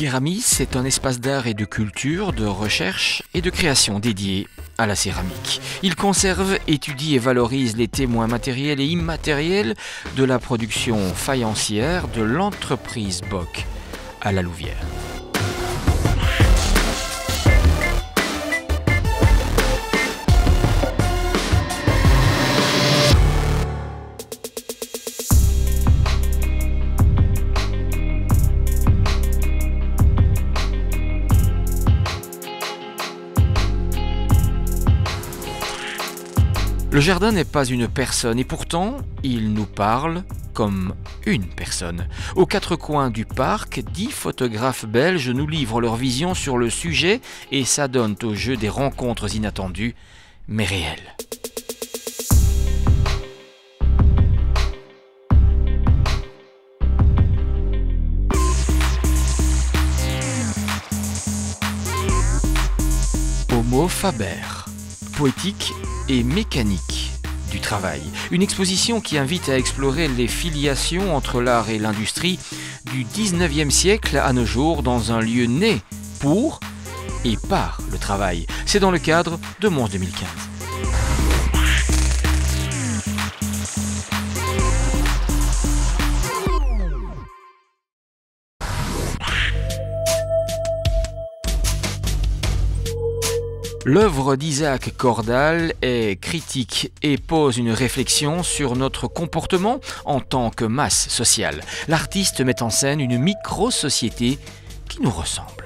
Kéramis est un espace d'art et de culture, de recherche et de création dédié à la céramique. Il conserve, étudie et valorise les témoins matériels et immatériels de la production faïencière de l'entreprise Bock à la Louvière. Le jardin n'est pas une personne et pourtant, il nous parle comme une personne. Aux quatre coins du parc, 10 photographes belges nous livrent leur vision sur le sujet et s'adonnent au jeu des rencontres inattendues, mais réelles. Homo Faber, poétique et mécanique du travail. Une exposition qui invite à explorer les filiations entre l'art et l'industrie du 19e siècle à nos jours dans un lieu né pour et par le travail. C'est dans le cadre de Mons 2015. L'œuvre d'Isaac Cordal est critique et pose une réflexion sur notre comportement en tant que masse sociale. L'artiste met en scène une micro-société qui nous ressemble.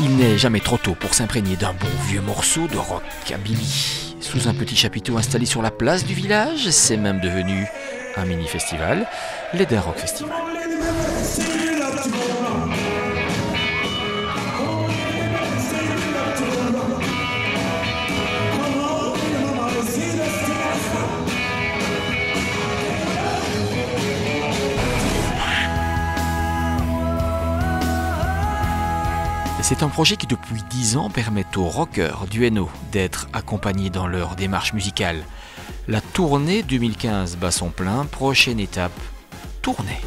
Il n'est jamais trop tôt pour s'imprégner d'un bon vieux morceau de rockabilly. Sous un petit chapiteau installé sur la place du village, c'est même devenu un mini-festival, l'Eden Rock Festival. C'est un projet qui depuis 10 ans permet aux rockers du Hainaut d'être accompagnés dans leur démarche musicale. La tournée 2015 bat son plein, prochaine étape, tournée.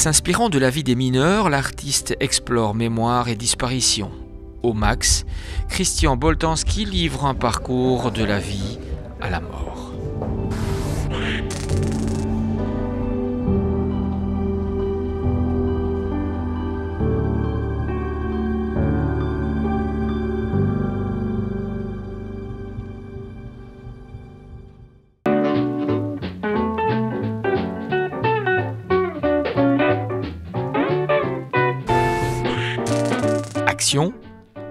S'inspirant de la vie des mineurs, l'artiste explore mémoire et disparition. Au max, Christian Boltanski livre un parcours de la vie à la mort.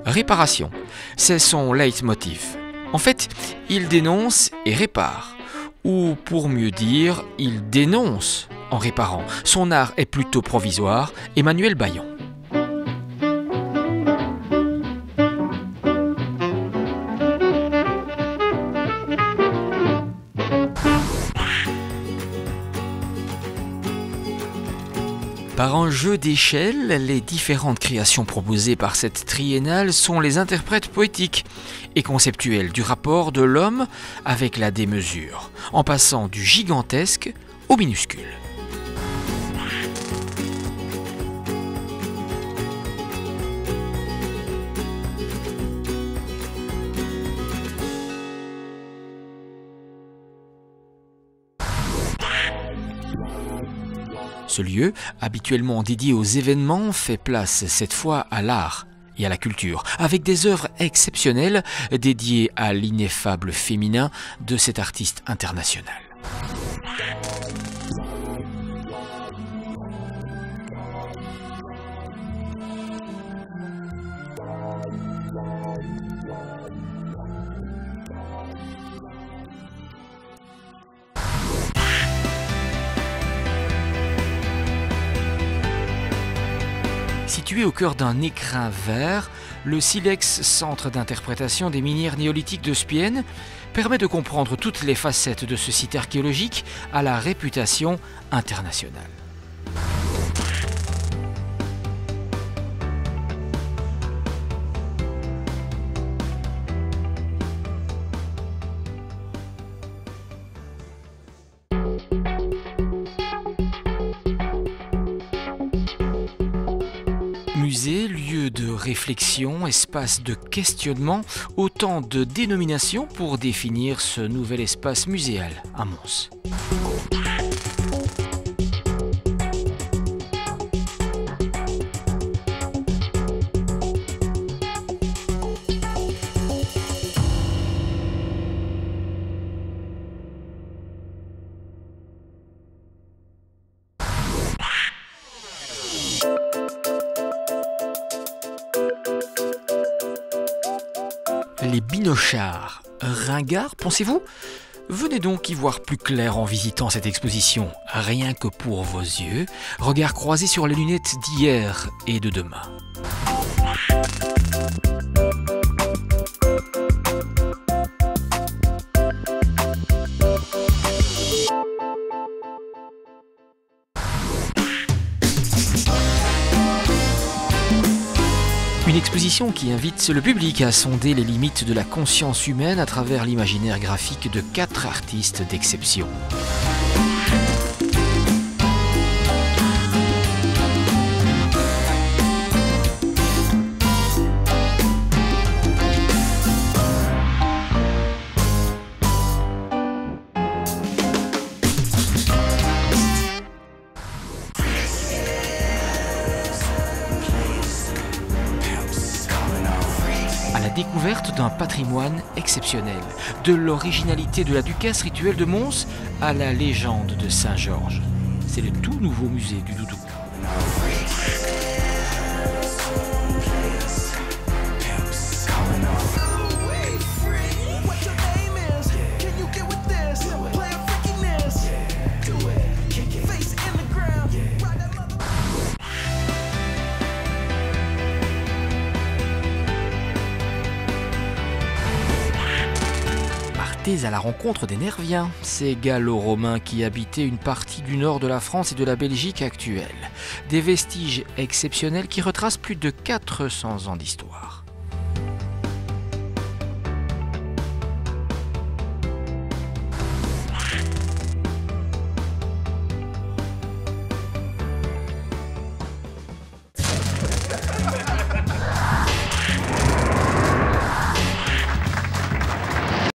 Réparation, c'est son leitmotiv. En fait, il dénonce et répare. Ou pour mieux dire, il dénonce en réparant. Son art est plutôt provisoire. Emmanuel Bayon. Par un jeu d'échelle, les différentes créations proposées par cette triennale sont les interprètes poétiques et conceptuels du rapport de l'homme avec la démesure, en passant du gigantesque au minuscule. Ce lieu, habituellement dédié aux événements, fait place cette fois à l'art et à la culture, avec des œuvres exceptionnelles dédiées à l'ineffable féminin de cet artiste international. Situé au cœur d'un écrin vert, le Silex, centre d'interprétation des minières néolithiques de Spienne, permet de comprendre toutes les facettes de ce site archéologique à la réputation internationale. Musée, lieu de réflexion, espace de questionnement, autant de dénominations pour définir ce nouvel espace muséal à Mons. Les binochards, ringards, pensez-vous? Venez donc y voir plus clair en visitant cette exposition, rien que pour vos yeux, regard croisé sur les lunettes d'hier et de demain. Une exposition qui invite le public à sonder les limites de la conscience humaine à travers l'imaginaire graphique de 4 artistes d'exception. À la découverte d'un patrimoine exceptionnel, de l'originalité de la ducasse rituelle de Mons à la légende de Saint-Georges. C'est le tout nouveau musée du Doudou. Partez à la rencontre des Nerviens, ces Gallo-Romains qui habitaient une partie du nord de la France et de la Belgique actuelle. Des vestiges exceptionnels qui retracent plus de 400 ans d'histoire.